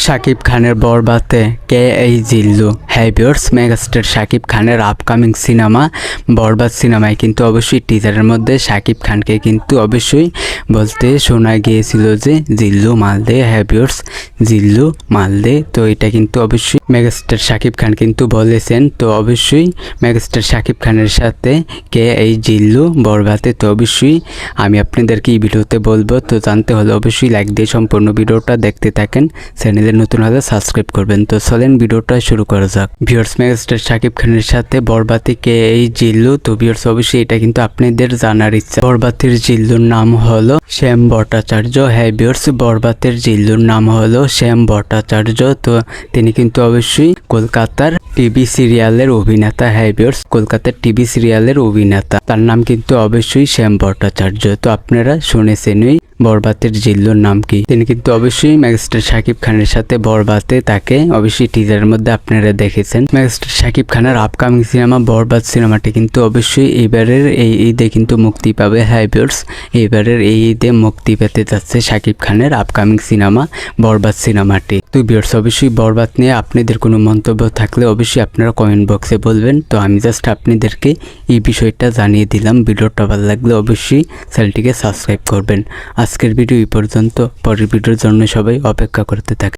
শাকিব খানের বরবাতে কে এই জিল্লু। হ্যাঁ ভিউয়ার্স, মেগাস্টার শাকিব খানের আপকামিং সিনেমা বরবাদ সিনেমায় কিন্তু অবশ্যই টিজারের মধ্যে শাকিব খানকে কিন্তু অবশ্যই বলতে শোনা গিয়েছিল যে জিল্লু মালদে। হ্যাঁ ভিউয়ার্স, জিল্লু মালদে। তো এটা কিন্তু অবশ্যই মেগাস্টার শাকিব খান কিন্তু বলেছেন। তো অবশ্যই মেগাস্টার শাকিব খানের সাথে কে এই জিল্লু বরবাতে, তো অবশ্যই আমি আপনাদেরকে এই ভিডিওতে বলবো। তো জানতে হলে অবশ্যই লাইক দিয়ে সম্পূর্ণ ভিডিওটা দেখতে থাকেন, চ্যানেলে নতুন হলে সাবস্ক্রাইব করবেন। তো চলেন ভিডিওটা শুরু করা যাক। ভিউয়ার্স, মেগাস্টার শাকিব খানের সাথে বরবাতে কে এই জিল্লু। তো ভিউয়ার্স, অবশ্যই এটা কিন্তু আপনাদের জানার ইচ্ছা। বরবাতের জিল্লুর নাম হলো শ্যাম ভট্টাচার্য। হ্যাঁ ভিউয়ার্স, বরবাতের জিল্লুর নাম হলো শ্যাম ভট্টাচার্য। তো তিনি কিন্তু অবশ্যই কলকাতার টিভি সিরিয়ালের অভিনেতা। হ্যাঁ ভিউয়ার্স, কলকাতার টিভি সিরিয়ালের অভিনেতা, তার নাম কিন্তু অবশ্যই শ্যাম ভট্টাচার্য। তো আপনারা শুনেছেনই বরবাতের জিল্লুর নাম কি। তিনি কিন্তু অবশ্যই মেগাস্টার শাকিব খানের সাথে বরবাতে তাকে অবশ্যই টিজারের মধ্যে আপনারা দেখেছেন। মেগাস্টার শাকিব খানের আপকামিং সিনেমা বরবাদ সিনেমাটি কিন্তু অবশ্যই এবারের এই ঈদে কিন্তু মুক্তি পাবে। হ্যাঁ ভিউয়ার্স, এবারের এই ঈদে মুক্তি পেতে যাচ্ছে শাকিব খানের আপকামিং সিনেমা বরবাদ সিনেমাটি। তো ভিউয়ার্স, অবশ্যই বরবাদ নিয়ে আপনাদের কোনো মন্তব্য থাকলে অবশ্যই আপনারা কমেন্ট বক্সে বলবেন। তো আমি জাস্ট আপনাদেরকে এই বিষয়টা জানিয়ে দিলাম। ভিডিওটা ভালো লাগলে অবশ্যই চ্যানেলটিকে সাবস্ক্রাইব করবেন। আজকের ভিডিও এই পর্যন্ত, পরের ভিডিওর জন্য সবাই অপেক্ষা করতে থাকে।